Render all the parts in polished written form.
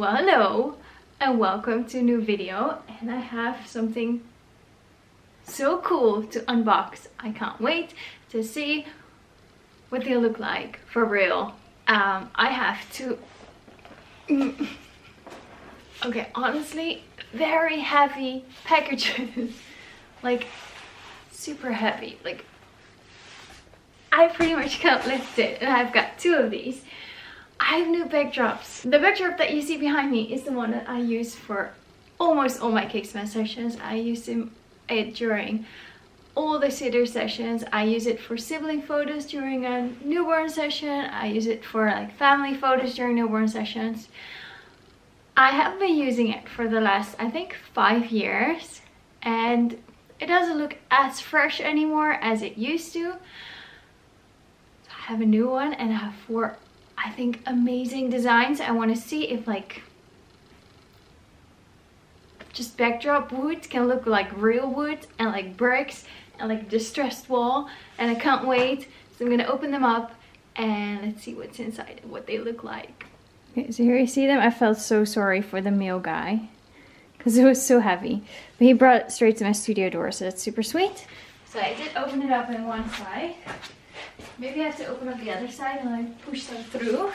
Well, hello and welcome to a new video, and I have something so cool to unbox. I can't wait to see what they look like for real. I have to okay, honestly, very heavy packages. Like super heavy, like I pretty much can't lift it, and I've got two of these. I have new backdrops. The backdrop that you see behind me is the one that I use for almost all my cake smash sessions. I use it during all the sitter sessions. I use it for sibling photos during a newborn session. I use it for like family photos during newborn sessions. I have been using it for the last, I think, 5 years, and it doesn't look as fresh anymore as it used to. I have a new one, and I have 4, I think, amazing designs. I want to see if like just backdrop wood can look like real wood and like bricks and like distressed wall, and I can't wait. So I'm gonna open them up and let's see what's inside and what they look like. Okay, so here you see them. I felt so sorry for the mail guy because it was so heavy, but he brought it straight to my studio door, so that's super sweet. So I did open it up on one side. Maybe I have to open up the other side and I push them through.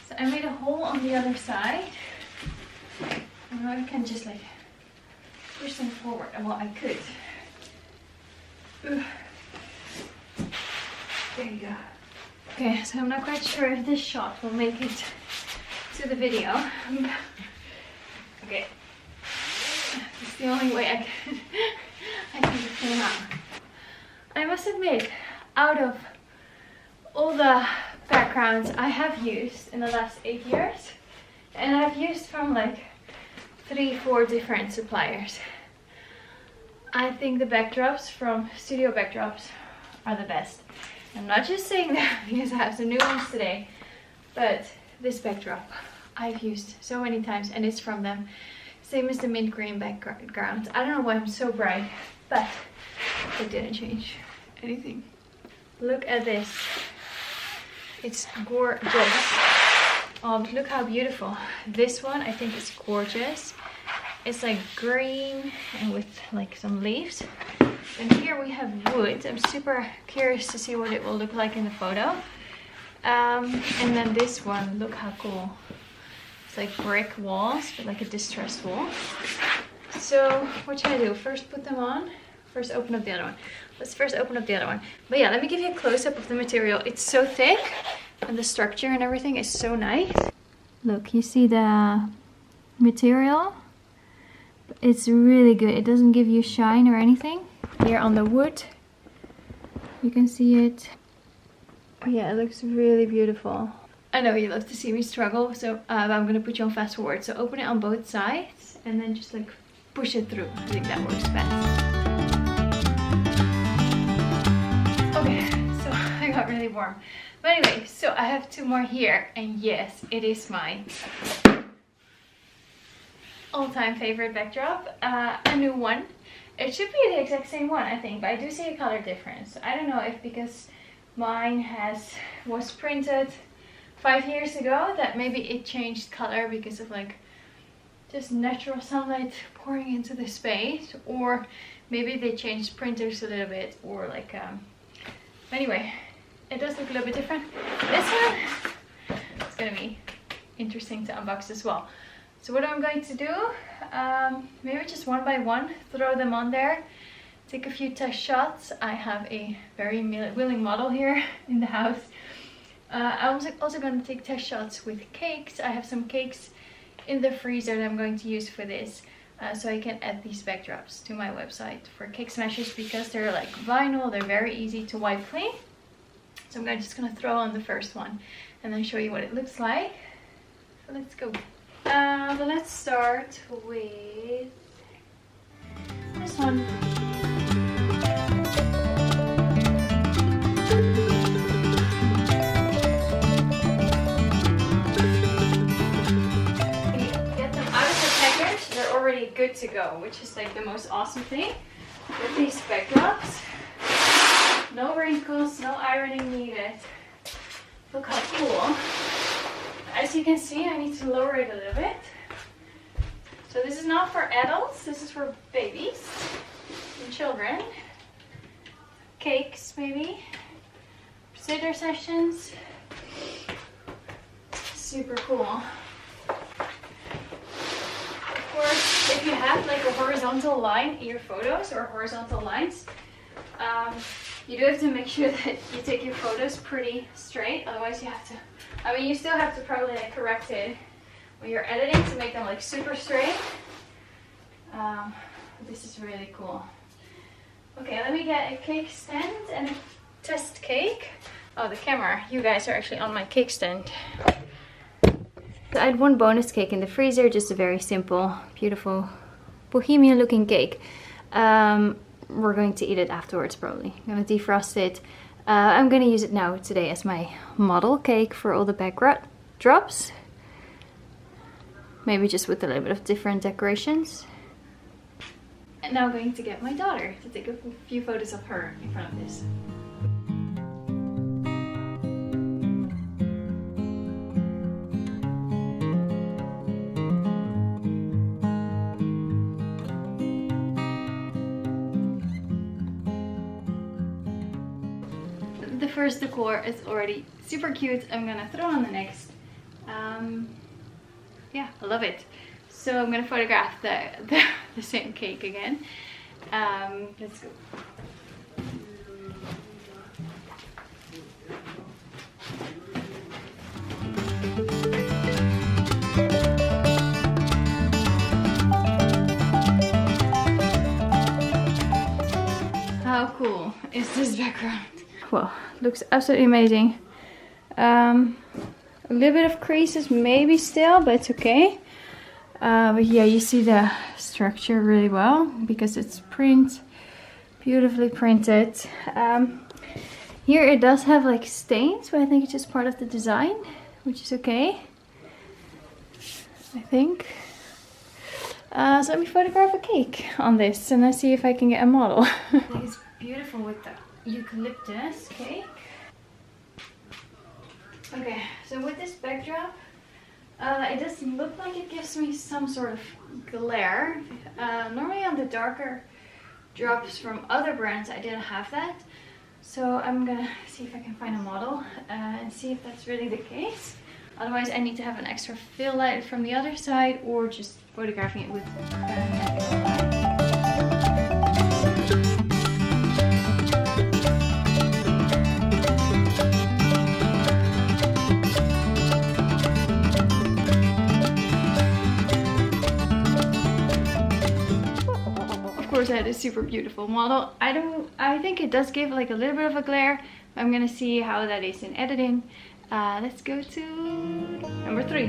So I made a hole on the other side. And now I can just like push them forward. Well, I could. Ugh. There you go. Okay, so I'm not quite sure if this shot will make it to the video. Okay. It's the only way I can get it out. I must admit, out of all the backgrounds I have used in the last 8 years, and I've used from like 3-4 different suppliers, I think the backdrops from Studio Backdrops are the best. I'm not just saying that because I have some new ones today, but this backdrop I've used so many times and it's from them. Same as the mint green background. I don't know why I'm so bright, but it didn't change anything. Look at this. It's gorgeous. Oh, but look how beautiful. This one I think is gorgeous. It's like green and with like some leaves. And here we have wood. I'm super curious to see what it will look like in the photo. And then this one, look how cool. It's like brick walls, but like a distressed wall. So what should I do? First put them on. First open up the other one. Let's first open up the other one. But yeah, let me give you a close-up of the material. It's so thick and the structure and everything is so nice. Look, you see the material? It's really good. It doesn't give you shine or anything. Here on the wood, you can see it. Yeah, it looks really beautiful. I know you love to see me struggle, so I'm gonna put you on fast forward. So open it on both sides and then just like push it through. I think that works best. Okay, so I got really warm. But anyway, so I have 2 more here, and yes, it is my all-time favorite backdrop. A new one. It should be the exact same one, I think, but I do see a color difference. I don't know if because mine was printed 5 years ago that maybe it changed color because of like just natural sunlight pouring into the space, or maybe they changed printers a little bit, or like anyway, it does look a little bit different. This one, it's gonna be interesting to unbox as well. So what I'm going to do, maybe just one by one, throw them on there, take a few test shots. I have a very willing model here in the house. I'm also going to take test shots with cakes. I have some cakes in the freezer that I'm going to use for this, so I can add these backdrops to my website for cake smashes because they're like vinyl, they're very easy to wipe clean. So I'm just going to throw on the first one and then show you what it looks like. So let's go. Let's start with this one. They're already good to go, which is like the most awesome thing with these backdrops. No wrinkles, no ironing needed. Look how cool. as you can see, I need to lower it a little bit. So this is not for adults, this is for babies and children. Cakes maybe, sitter sessions. Super cool. Of course, if you have like a horizontal line in your photos or horizontal lines, you do have to make sure that you take your photos pretty straight. Otherwise you have to, I mean, you still have to probably like correct it when you're editing to make them like super straight. This is really cool. Okay, let me get a cake stand and a test cake. Oh, the camera. You guys are actually on my cake stand. So I had one bonus cake in the freezer, just a very simple, beautiful, bohemian looking cake. We're going to eat it afterwards probably. I'm going to defrost it. I'm going to use it now today as my model cake for all the backdrops. Maybe just with a little bit of different decorations. And now I'm going to get my daughter to take a few photos of her in front of this. The first decor is already super cute. I'm gonna throw on the next. Yeah, I love it. So I'm gonna photograph the same cake again. Let's go. How cool is this background? Well, looks absolutely amazing. A little bit of creases maybe still, but it's okay. But yeah, you see the structure really well because it's beautifully printed. Here it does have like stains, but I think it's just part of the design, which is okay, I think. So let me photograph a cake on this and let's see if I can get a model. I think it's beautiful with the eucalyptus cake. Okay, so with this backdrop, it doesn't look like it gives me some sort of glare. Normally on the darker drops from other brands I didn't have that. So I'm gonna see if I can find a model and see if that's really the case. Otherwise I need to have an extra fill light from the other side or just photographing it with natural light. That is super beautiful model. I think it does give like a little bit of a glare. I'm gonna see how that is in editing. Let's go to number 3.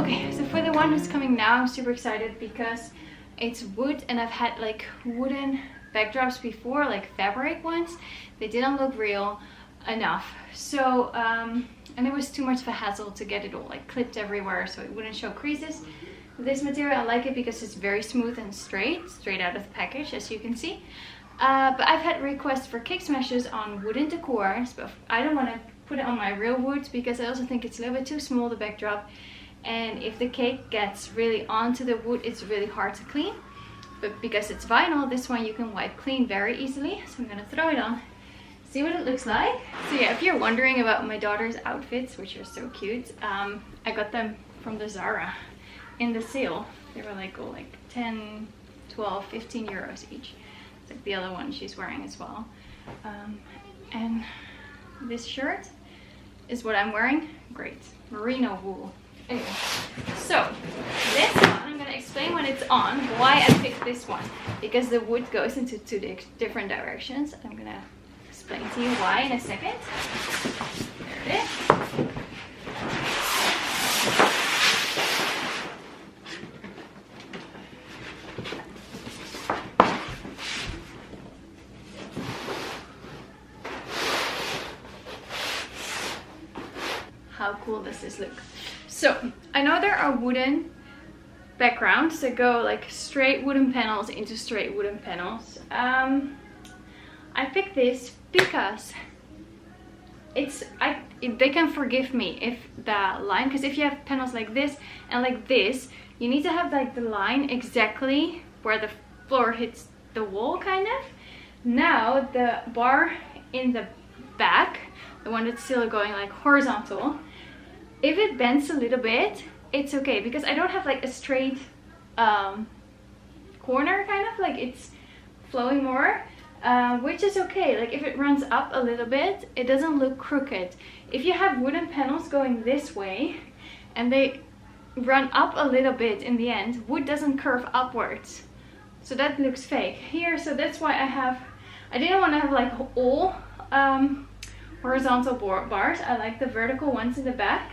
Okay, so for the one who's coming now, I'm super excited because it's wood and I've had like wooden backdrops before, like fabric ones. They didn't look real enough. So and it was too much of a hassle to get it all like clipped everywhere so it wouldn't show creases. This material, I like it because it's very smooth and straight out of the package, as you can see. But I've had requests for cake smashes on wooden decors, but I don't want to put it on my real wood because I also think it's a little bit too small, the backdrop. And if the cake gets really onto the wood, it's really hard to clean. But because it's vinyl, this one you can wipe clean very easily. So I'm gonna throw it on. See what it looks like. So yeah, if you're wondering about my daughter's outfits, which are so cute, I got them from the Zara in the sale. They were like, oh, like 10, 12, 15 euros each. It's like the other one she's wearing as well. And this shirt is what I'm wearing. Great, merino wool. Anyway, so this one, I'm gonna explain when it's on, why I picked this one. Because the wood goes into 2 different directions. I'm gonna explain to you why in a second. There it is. How cool does this look? So, I know there are wooden backgrounds that go like straight wooden panels into straight wooden panels. I picked this because they can forgive me if the line, because if you have panels like this and like this, you need to have like the line exactly where the floor hits the wall kind of. Now the bar in the back, the one that's still going like horizontal, if it bends a little bit, it's okay, because I don't have like a straight corner kind of, like it's flowing more, which is okay. Like if it runs up a little bit, it doesn't look crooked. If you have wooden panels going this way and they run up a little bit in the end, wood doesn't curve upwards, so that looks fake here. So that's why I didn't want to have like all horizontal bars. I like the vertical ones in the back,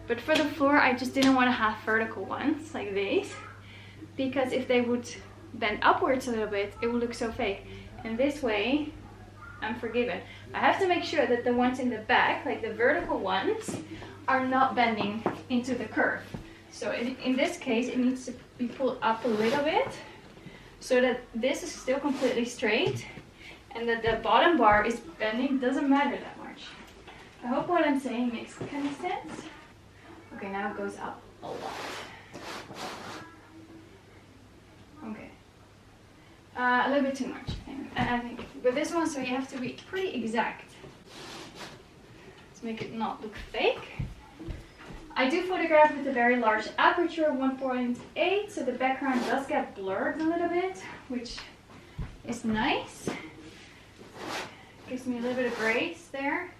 but for the floor I just didn't want to have vertical ones like these, because if they would bend upwards a little bit, it would look so fake. And this way I'm forgiven. I have to make sure that the ones in the back, like the vertical ones, are not bending into the curve. So in this case it needs to be pulled up a little bit so that this is still completely straight, and that the bottom bar is bending. Doesn't matter that much. I hope what I'm saying makes kind of sense. Okay, now it goes up a lot. Okay. A little bit too much, I think. But this one, so you have to be pretty exact to make it not look fake. I do photograph with a very large aperture, 1.8, so the background does get blurred a little bit, which is nice. Gives me a little bit of grace there.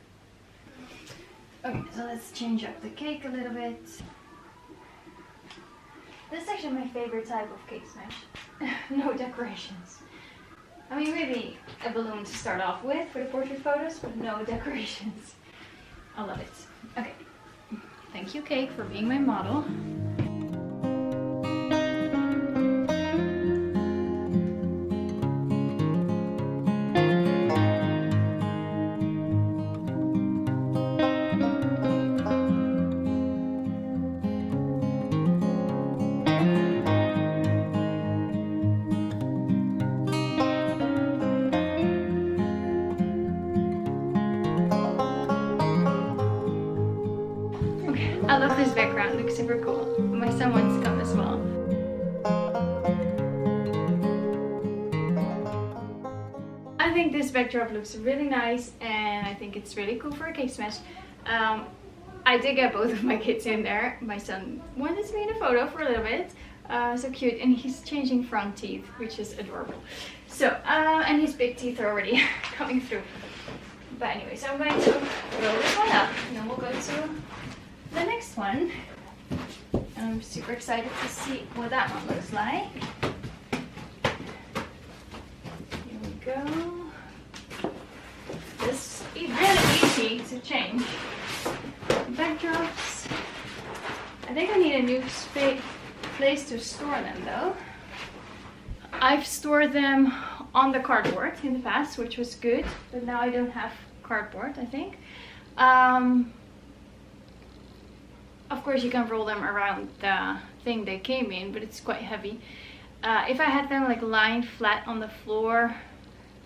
Okay, so let's change up the cake a little bit. This is actually my favorite type of cake smash. No decorations. I mean, maybe a balloon to start off with for the portrait photos, but no decorations. I love it. Okay. Thank you, cake, for being my model. I love this background, it looks super cool. My son wants to come as well. I think this backdrop looks really nice, and I think it's really cool for a cake smash. I did get both of my kids in there. My son wanted to be in a photo for a little bit. So cute, and he's changing front teeth, which is adorable. So, and his big teeth are already coming through. But anyway, so I'm going to roll this one up, and then we'll go to the next one. I'm super excited to see what that one looks like. Here we go. This is really easy to change. Backdrops. I think I need a new place to store them though. I've stored them on the cardboard in the past, which was good, but now I don't have cardboard, I think. Of course you can roll them around the thing they came in, but it's quite heavy. If I had them like lying flat on the floor,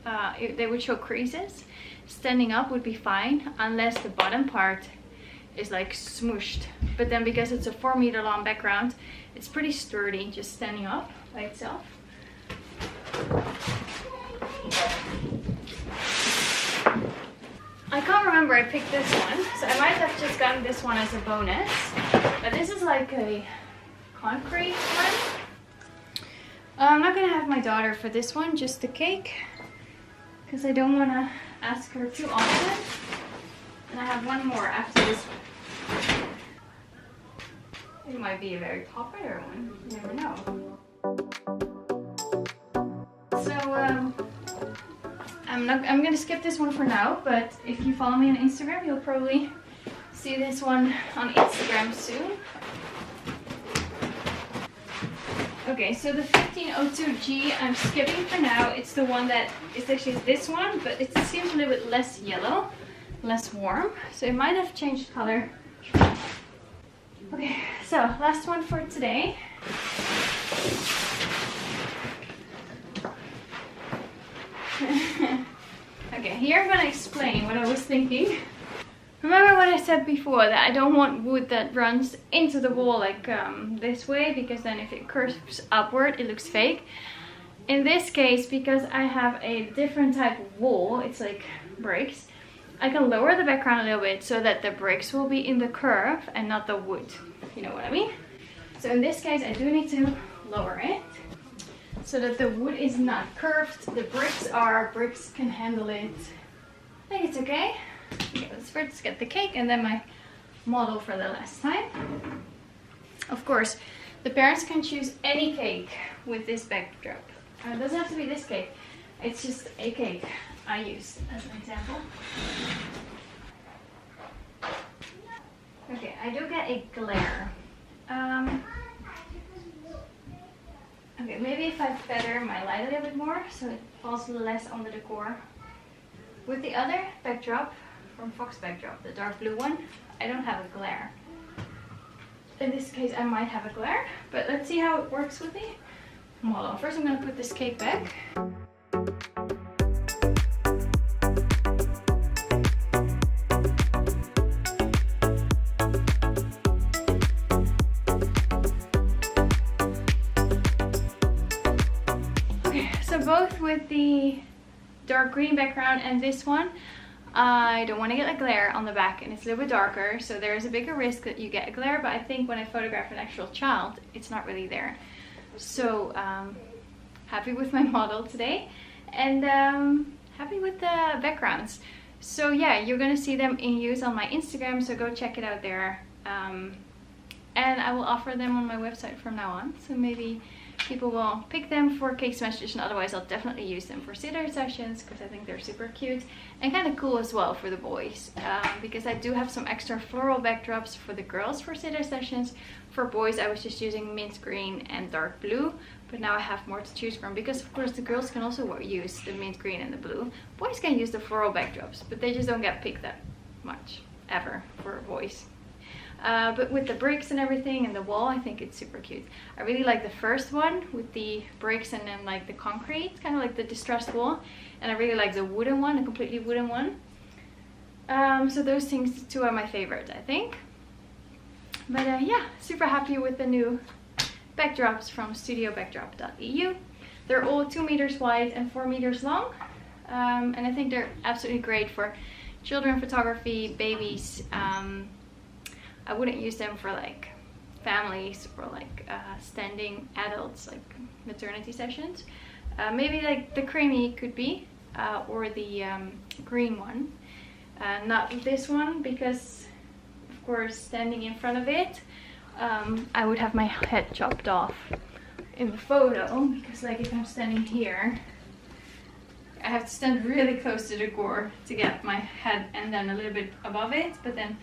they would show creases. Standing up would be fine, unless the bottom part is like smooshed. But then because it's a 4 meter long background, it's pretty sturdy just standing up by itself. I can't remember, I picked this one, so I might have just gotten this one as a bonus. But this is like a concrete one. I'm not gonna have my daughter for this one, just the cake, because I don't want to ask her too often. And I have one more after this one. It might be a very popular one, you never know. So I'm gonna skip this one for now, but if you follow me on Instagram, you'll probably see this one on Instagram soon. Okay, so the 1502G I'm skipping for now. It's the one that is actually this one, but it seems a little bit less yellow, less warm, so it might have changed color. Okay, so last one for today. Okay, here I'm gonna explain what I was thinking. Remember what I said before, that I don't want wood that runs into the wall like this way, because then if it curves upward it looks fake. In this case, because I have a different type of wall, it's like bricks, I can lower the background a little bit so that the bricks will be in the curve and not the wood, if you know what I mean. So in this case I do need to lower it so that the wood is not curved. The bricks can handle it. I think it's okay. Okay, let's first get the cake and then my model for the last time. Of course, the parents can choose any cake with this backdrop. It doesn't have to be this cake. It's just a cake I use as an example. Okay, I do get a glare. Okay, maybe if I feather my light a little bit more so it falls less on the decor. With the other backdrop, from Fox Backdrop, the dark blue one, I don't have a glare. In this case I might have a glare, but let's see how it works with the model. First I'm going to put this cake back. Okay, so both with the dark green background and this one, I don't want to get a glare on the back, and it's a little bit darker, so there is a bigger risk that you get a glare, but I think when I photograph an actual child, it's not really there. So happy with my model today, and happy with the backgrounds. So yeah, you're gonna see them in use on my Instagram, so go check it out there. And I will offer them on my website from now on, so maybe people will pick them for cake smash edition. Otherwise I'll definitely use them for sitter sessions because I think they're super cute and kind of cool as well for the boys, because I do have some extra floral backdrops for the girls for sitter sessions. For boys I was just using mint green and dark blue, but now I have more to choose from, because of course the girls can also use the mint green and the blue. Boys can use the floral backdrops, but they just don't get picked that much ever for boys. But with the bricks and everything and the wall, I think it's super cute. I really like the first one with the bricks and then like the concrete, kind of like the distressed wall. And I really like the wooden one, the completely wooden one. So those things two are my favorite, I think. But yeah, super happy with the new backdrops from studiobackdrops.eu. They're all 2 meters wide and 4 meters long. And I think they're absolutely great for children photography, babies. I wouldn't use them for like families or like standing adults, like maternity sessions. Maybe like the creamy could be, or the green one. Not this one, because of course standing in front of it, I would have my head chopped off in the photo, because like if I'm standing here, I have to stand really close to the decor to get my head and then a little bit above it, but then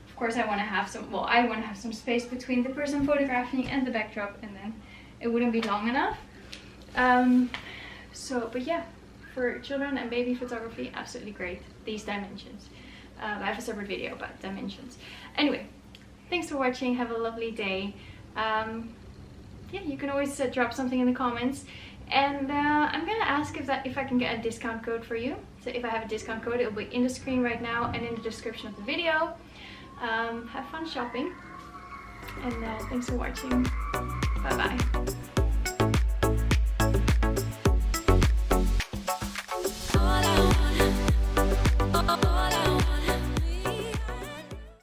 of course I want to have some, well, I want to have some space between the person photographing and the backdrop, and then it wouldn't be long enough. But yeah, for children and baby photography, absolutely great, these dimensions. I have a separate video about dimensions. Anyway, thanks for watching, have a lovely day. Yeah, you can always drop something in the comments, and I'm gonna ask if I can get a discount code for you. So if I have a discount code, it'll be in the screen right now and in the description of the video. Have fun shopping, and thanks for watching. Bye bye.